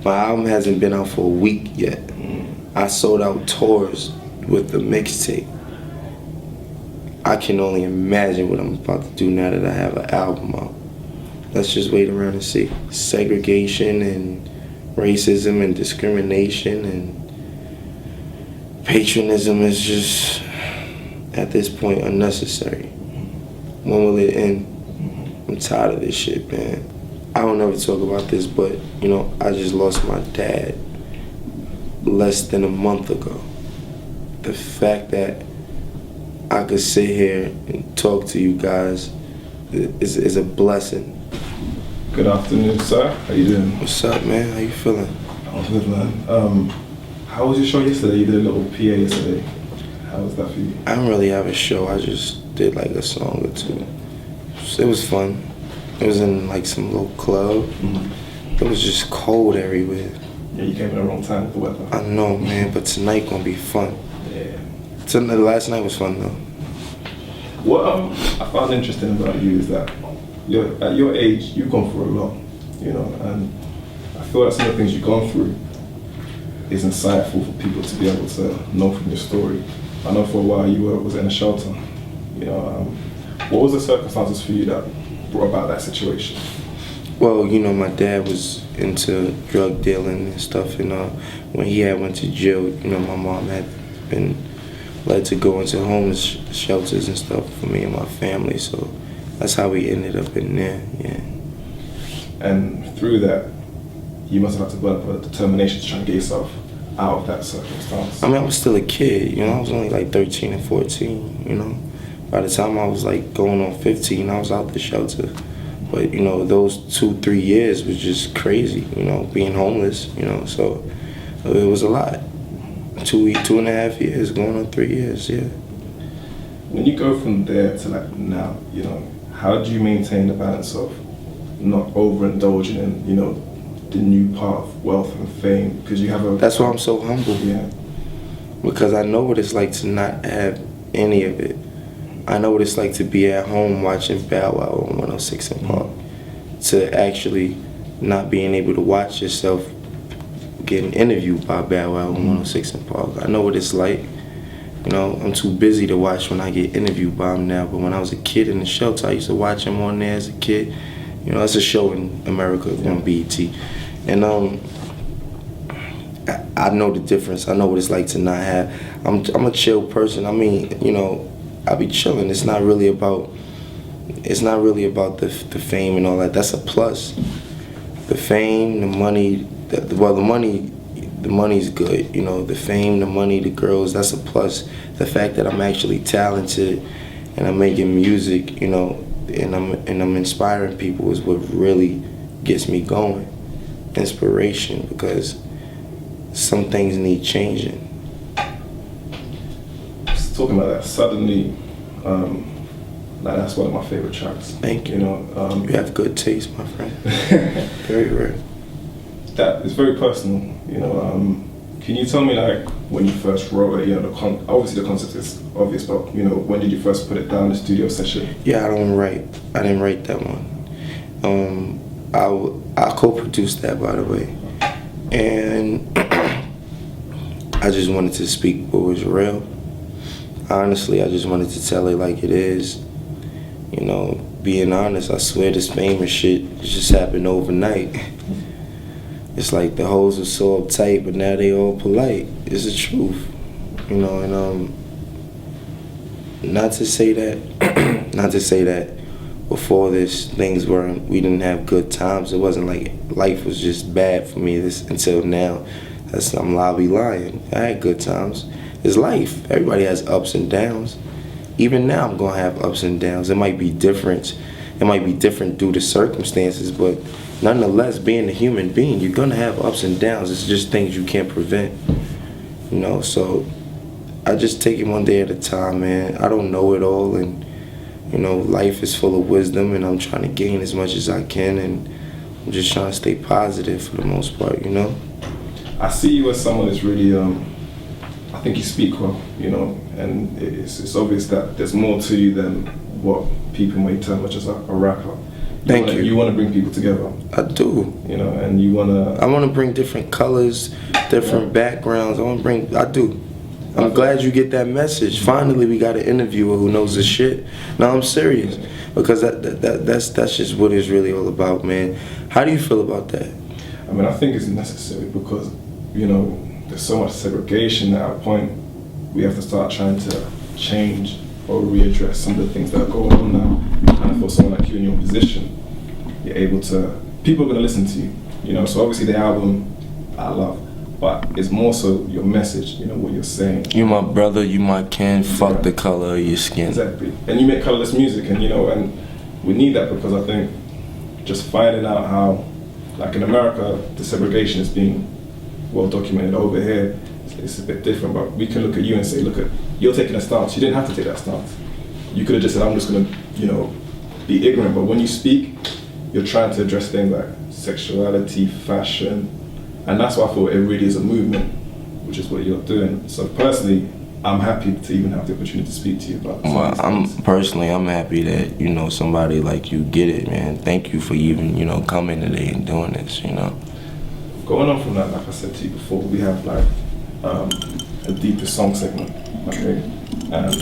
My album hasn't been out for a week yet. I sold out tours with the mixtape. I can only imagine what I'm about to do now that I have an album out. Let's just wait around and see. Segregation and racism and discrimination and patronism is just, at this point, unnecessary. When will it end? I'm tired of this shit, man. I don't ever talk about this, but, you know, I just lost my dad less than a month ago. The fact that I could sit here and talk to you guys is a blessing. Good afternoon, sir. How you doing? What's up, man? How you feeling? I'm good, man. How was your show yesterday? You did a little PA yesterday. How was that for you? I didn't really have a show. I just did like a song or two. It was fun. It was in like some little club. It was just cold everywhere. Yeah, you came at the wrong time with the weather. I know, man, but tonight gonna be fun. Yeah. Last night was fun though. What I found interesting about you is that at your age, you've gone through a lot, you know, and I feel like some of the things you've gone through is insightful for people to be able to know from your story. I know for a while you was in a shelter, you know. What was the circumstances for you that brought about that situation? Well, you know, my dad was into drug dealing and stuff, and when he went to jail, you know, my mom had been led to go into homeless shelters and stuff for me and my family, so that's how we ended up in there, yeah. And through that, you must have had to develop a determination to try and get yourself out of that circumstance. I mean, I was still a kid, you know, I was only like 13 and 14, you know. By the time I was like going on 15, I was out the shelter. But, you know, those 2-3 years was just crazy, you know, being homeless, you know, so it was a lot. 2.5 years, going on 3 years, yeah. When you go from there to like now, you know, how do you maintain the balance of not overindulging in, you know, the new part of wealth and fame? Because you have a... That's why I'm so humble. Yeah. Because I know what it's like to not have any of it. I know what it's like to be at home watching Bow Wow on 106 in Park. To actually not being able to watch yourself getting interviewed by Bow Wow on 106 in Park. I know what it's like. You know, I'm too busy to watch when I get interviewed by him now, but when I was a kid in the shelter, I used to watch him on there as a kid. You know, it's a show in America on BET. And I know the difference. I know what it's like to not have. I'm a chill person. I mean, you know, I be chilling. It's not really about the fame and all that. That's a plus. The fame, the money, the money's good, you know, the fame, the money, the girls, that's a plus. The fact that I'm actually talented and I'm making music, you know, and I'm inspiring people is what really gets me going. Inspiration, because some things need changing. Just talking about that, Suddenly, like that's one of my favorite tracks. Thank you. You know, you have good taste, my friend. Very rare. That is very personal, you know. Can you tell me, like, when you first wrote it, you know, obviously the concept is obvious, but, you know, when did you first put it down in the studio session? Yeah, I didn't write that one. I co-produced that, by the way. And I just wanted to speak what was real. Honestly, I just wanted to tell it like it is. You know, being honest, I swear this famous shit just happened overnight. It's like the hoes are so uptight, but now they all polite. It's the truth, you know. And not to say that before this we didn't have good times. It wasn't like life was just bad for me until now. I'm lying. I had good times. It's life. Everybody has ups and downs. Even now I'm gonna have ups and downs. It might be different. It might be different due to circumstances, but nonetheless, being a human being, you're gonna have ups and downs. It's just things you can't prevent, you know. So I just take it one day at a time, man. I don't know it all, and you know, life is full of wisdom, and I'm trying to gain as much as I can, and I'm just trying to stay positive for the most part, you know. I see you as someone that's really, I think you speak well, you know, and it's obvious that there's more to you than what people may term as a rapper. Thank you. You want to bring people together. I do. You know, and you want to. I want to bring different colors, different backgrounds. I do. I'm glad you get that message. Finally, we got an interviewer who knows his shit. No, I'm serious, because that's just what it's really all about, man. How do you feel about that? I mean, I think it's necessary because, you know, there's so much segregation at a point we have to start trying to change or readdress some of the things that are going on now. And for someone like you in your position, you're able to. People are going to listen to you, you know. So obviously the album, I love. But it's more so your message, you know, what you're saying. You my brother, you my kin, fuck the color of your skin. Exactly. And you make colorless music, and you know, and we need that because I think just finding out how, like in America, the segregation is being well documented. Over here, it's a bit different, but we can look at you and say, look, you're taking a stance. You didn't have to take that stance. You could have just said, I'm just gonna, you know, be ignorant. But when you speak, you're trying to address things like sexuality, fashion, and that's why I thought it really is a movement, which is what you're doing. So personally, I'm happy to even have the opportunity to speak to you about this. Well, I'm happy that, you know, somebody like you get it, man. Thank you for even, you know, coming today and doing this, you know. Going on from that, like I said to you before, we have like a deepest song segment, okay? And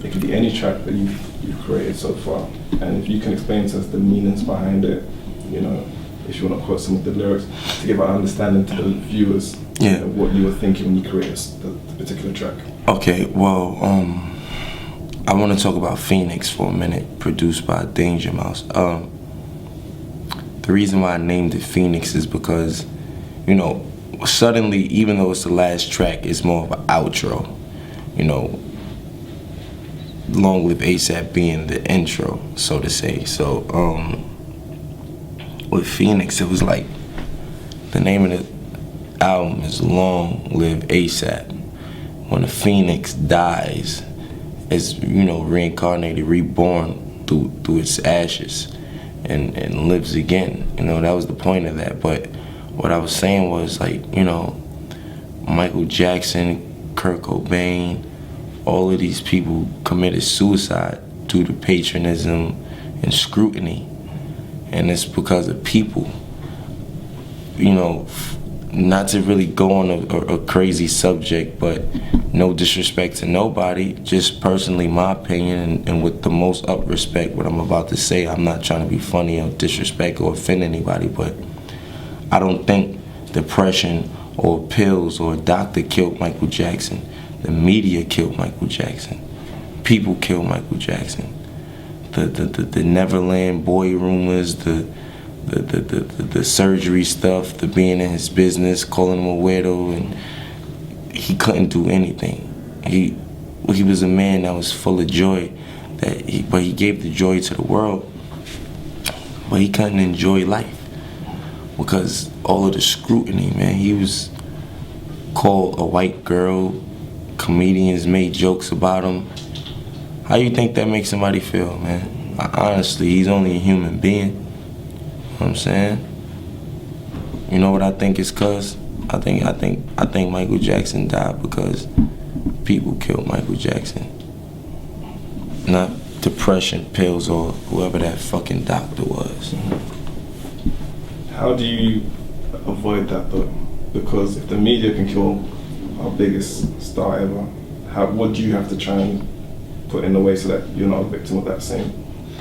it could be any track that you've created so far. And if you can explain to us the meanings behind it, you know, if you want to quote some of the lyrics to give our understanding to the viewers, yeah, you know, what you were thinking when you created the particular track. Okay, well, I want to talk about Phoenix for a minute, produced by Danger Mouse. The reason why I named it Phoenix is because, you know, suddenly, even though it's the last track, it's more of an outro, you know, Long Live ASAP being the intro, so to say. So, with Phoenix, it was like, the name of the album is Long Live ASAP. When a phoenix dies, it's, you know, reincarnated, reborn through its ashes and lives again. You know, that was the point of that. But what I was saying was, like, you know, Michael Jackson, Kurt Cobain, all of these people committed suicide due to patronism and scrutiny. And it's because of people. You know, not to really go on a crazy subject, but no disrespect to nobody, just personally my opinion, and with the most up respect what I'm about to say, I'm not trying to be funny or disrespect or offend anybody, but I don't think depression or pills or a doctor killed Michael Jackson. The media killed Michael Jackson. People killed Michael Jackson. The Neverland boy rumors, the surgery stuff, the being in his business, calling him a weirdo, and he couldn't do anything. He was a man that was full of joy, but he gave the joy to the world, but he couldn't enjoy life because all of the scrutiny, man. He was called a white girl. Comedians made jokes about him. How you think that makes somebody feel, man? Honestly, he's only a human being. You know what I'm saying? You know what I think it's cause? I think Michael Jackson died because people killed Michael Jackson. Not depression, pills, or whoever that fucking doctor was. How do you avoid that though? Because if the media can kill our biggest star ever, what do you have to try and put in the way so that you're not a victim of that same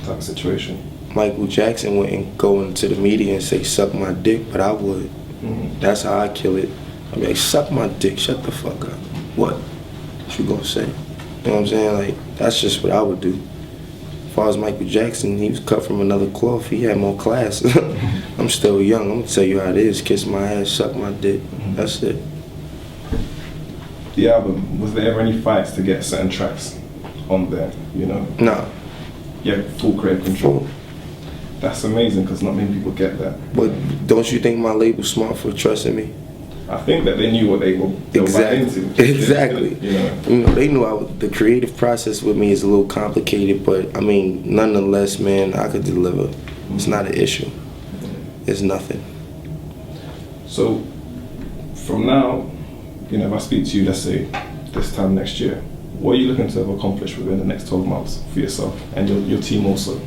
type of situation? Michael Jackson wouldn't go into the media and say, suck my dick, but I would. Mm-hmm. That's how I kill it. I'm like, suck my dick, shut the fuck up. What you gonna say? You know what I'm saying? Like, that's just what I would do. As far as Michael Jackson, he was cut from another cloth. He had more class. I'm still young. I'm gonna tell you how it is. Kiss my ass, suck my dick. Mm-hmm. That's it. The album, was there ever any fights to get certain tracks on there, you know? No. Yeah, full creative control. That's amazing because not many people get that. But don't you think my label's smart for trusting me? I think that they knew what they were into. Exactly. You know, they knew the creative process with me is a little complicated, but I mean, nonetheless, man, I could deliver. It's not an issue. It's nothing. So, from now, you know, if I speak to you, let's say this time next year, what are you looking to have accomplished within the next 12 months for yourself and your team also?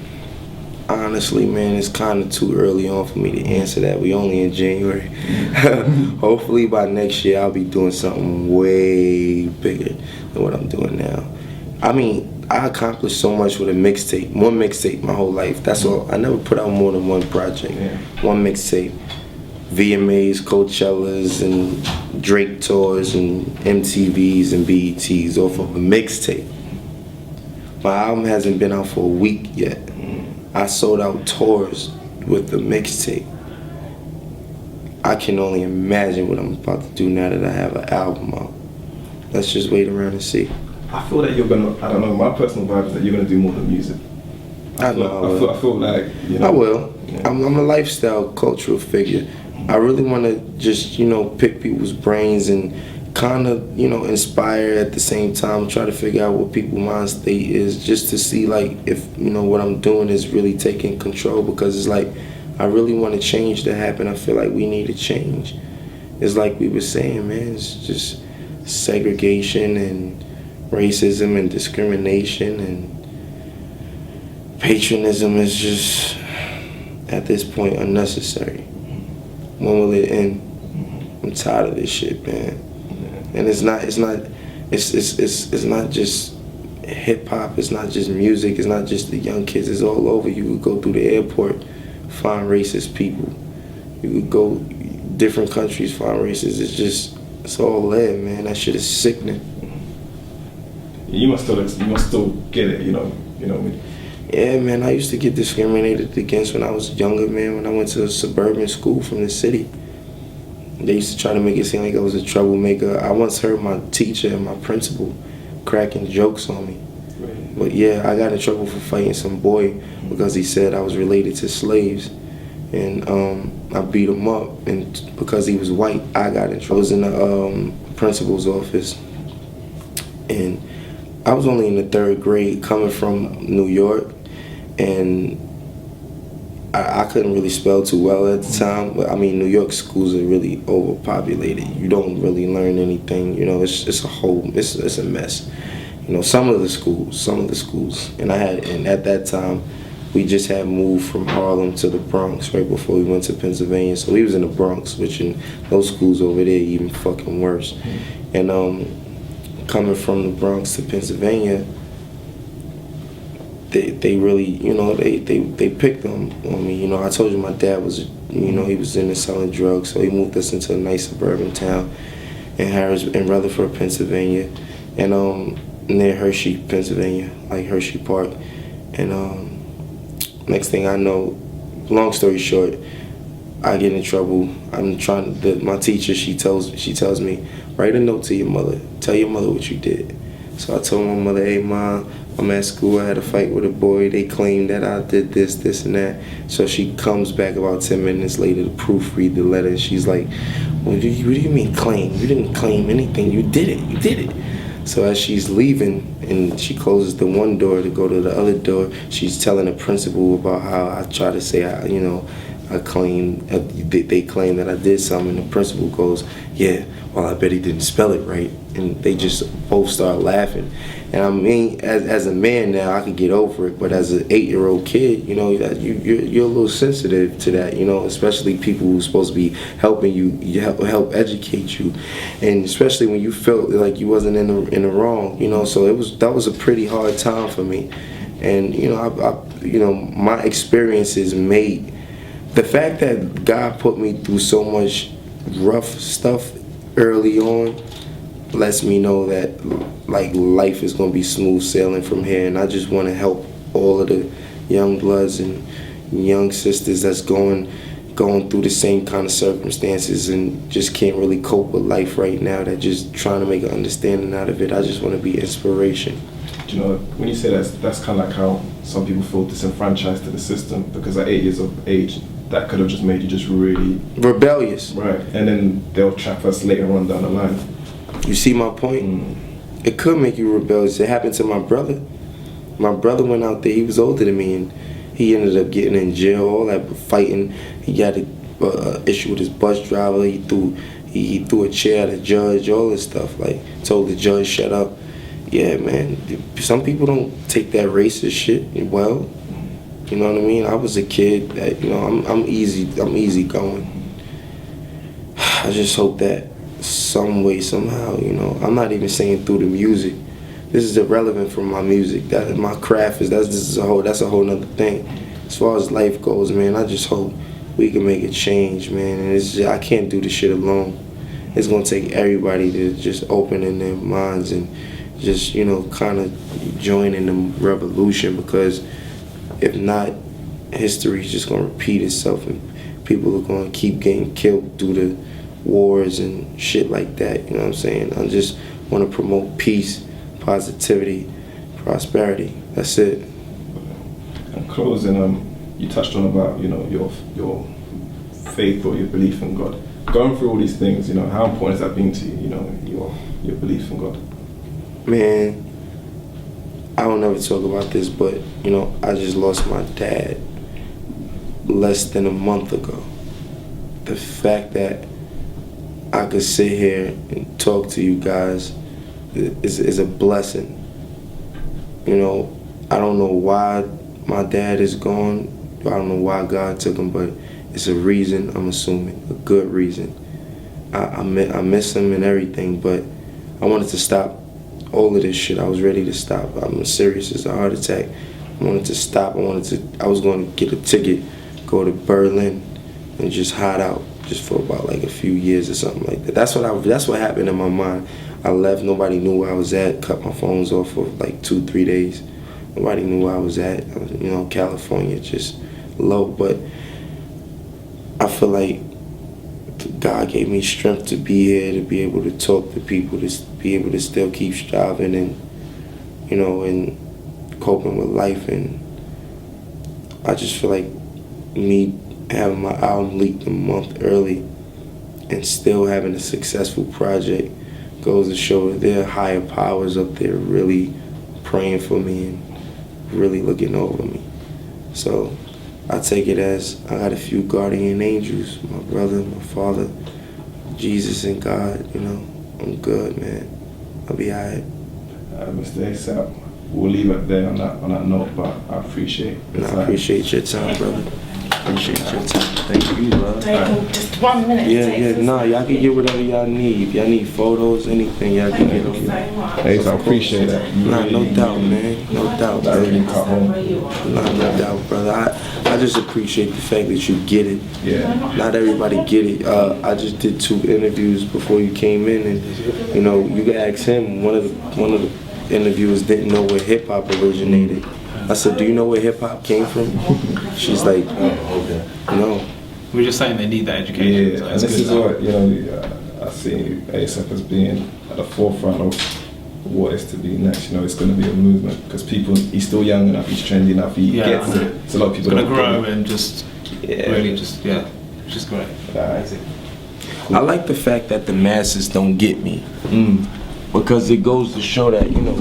Honestly, man, it's kind of too early on for me to answer that. We only in January. Hopefully by next year I'll be doing something way bigger than what I'm doing now. I mean, I accomplished so much with a mixtape. One mixtape my whole life. That's all. I never put out more than one project. Yeah. One mixtape. VMAs, Coachellas, and Drake tours, and MTVs and BETs off of a mixtape. My album hasn't been out for a week yet. I sold out tours with the mixtape. I can only imagine what I'm about to do now that I have an album out. Let's just wait around and see. I feel that you're gonna. I don't know. My personal vibe is that you're gonna do more than music. I know. I feel like you know. I will. Yeah. I'm a lifestyle, cultural figure. I really want to just, pick people's brains and kind of, inspire at the same time, try to figure out what people's mind state is, just to see, like, if, what I'm doing is really taking control, because it's like, I really want to change to happen. I feel like we need a change. It's like we were saying, man, it's just segregation and racism and discrimination and patriotism is just, at this point, unnecessary. When will it end? I'm tired of this shit, man. And it's not just hip hop. It's not just music. It's not just the young kids. It's all over. You could go through the airport, find racist people. You could go different countries, find racists. It's all there, man. That shit is sickening. You must still get it, you know. Yeah, man, I used to get discriminated against when I was younger, man, when I went to a suburban school from the city. They used to try to make it seem like I was a troublemaker. I once heard my teacher and my principal cracking jokes on me. Right. But yeah, I got in trouble for fighting some boy because he said I was related to slaves. And I beat him up, and because he was white, I got in trouble. I was in the principal's office, and I was only in the 3rd grade, coming from New York, and I couldn't really spell too well at the time. But I mean, New York schools are really overpopulated. You don't really learn anything. It's a mess. Some of the schools, and at that time, we just had moved from Harlem to the Bronx right before we went to Pennsylvania. So we was in the Bronx, which in those schools over there even fucking worse. And coming from the Bronx to Pennsylvania, they really, they picked on me. I told you my dad was, he was into selling drugs, so he moved us into a nice suburban town in Rutherford, Pennsylvania, and near Hershey, Pennsylvania, like Hershey Park. And next thing I know, long story short, I get in trouble. My teacher, she tells me, write a note to your mother. Tell your mother what you did. So I told my mother, hey, Mom, I'm at school. I had a fight with a boy. They claimed that I did this, and that. So she comes back about 10 minutes later to proofread the letter. She's like, what do you mean claim? You didn't claim anything. You did it. So as she's leaving and she closes the one door to go to the other door, she's telling the principal about how I try to say, I claim, they claim that I did something, and the principal goes, yeah, well, I bet he didn't spell it right. And they just both start laughing. And I mean, as a man now, I can get over it, but as an 8-year-old kid, you're a little sensitive to that, especially people who's supposed to be helping you help educate you, and especially when you felt like you wasn't in the wrong, so that was a pretty hard time for me. And my experiences made the fact that God put me through so much rough stuff early on lets me know that like life is gonna be smooth sailing from here, and I just want to help all of the young bloods and young sisters that's going through the same kind of circumstances and just can't really cope with life right now, that just trying to make an understanding out of it. I just want to be inspiration. When you say that's kind of like how some people feel disenfranchised to the system, because at 8 years of age, that could have just made you just really rebellious. Right, and then they'll trap us later on down the line. You see my point? It could make you rebellious. It happened to my brother. My brother went out there. He was older than me, and he ended up getting in jail. All that fighting. He got an issue with his bus driver. He threw a chair at a judge. All this stuff. Like, told the judge shut up. Yeah, man. Some people don't take that racist shit well. You know what I mean? I was a kid that, you know, I'm easy going. I just hope that some way, somehow, you know, I'm not even saying through the music. This is irrelevant from my music. That my craft that's a whole nother thing. As far as life goes, man, I just hope we can make a change, man. And I can't do this shit alone. It's gonna take everybody to just open in their minds and just, you know, kind of join in the revolution, because if not, history is just gonna repeat itself and people are gonna keep getting killed due to wars and shit like that. You know what I'm saying? I just want to promote peace, positivity, prosperity. That's it. And closing, you touched on about, you know, your faith or your belief in God. Going through all these things, you know, how important has that been to you? You know, your belief in God. Man, I don't ever talk about this, but you know, I just lost my dad less than a month ago. The fact that I could sit here and talk to you guys is a blessing. You know, I don't know why my dad is gone. I don't know why God took him, but it's a reason, I'm assuming, a good reason. I miss him and everything, but I wanted to stop all of this shit. I was ready to stop. I'm serious as a heart attack. I wanted to stop. I was going to get a ticket, go to Berlin, and just hide out just for about like a few years or something like that. That's what happened in my mind. I left. Nobody knew where I was at. Cut my phones off for like 2-3 days. Nobody knew where I was at. You know, California, just low. But I feel like God gave me strength to be here, to be able to talk to people, to be able to still keep striving and, you know, and coping with life. And I just feel like me having my album leaked a month early and still having a successful project goes to show that there are higher powers up there really praying for me and really looking over me. So I take it as I got a few guardian angels, my brother, my father, Jesus and God. You know, I'm good, man. I'll be alright. Mr. ASAP, we'll leave it there on that note, but I appreciate it. I appreciate your time, brother. Appreciate your time. Thank you, brother. Take just 1 minute. Y'all can get whatever y'all need. If y'all need photos, anything, y'all can get them. Hey, I appreciate that. No doubt, man. No doubt, That really cut home. No doubt, brother. I just appreciate the fact that you get it. Yeah. Not everybody get it. I just did 2 interviews before you came in, and you know, you can ask him. One of the interviewers didn't know where hip hop originated. I said, "Do you know where hip hop came from?" She's like, "No." We're just saying they need that education. Yeah, So and it's this good is now. what, you know, I see ASAP as being at the forefront of what is to be next. You know, it's going to be a movement because he's still young enough, he's trendy enough, he gets it. So a lot of people It's don't gonna grow get it. and just which is great. I like the fact that the masses don't get me, Mm. because it goes to show that, you know,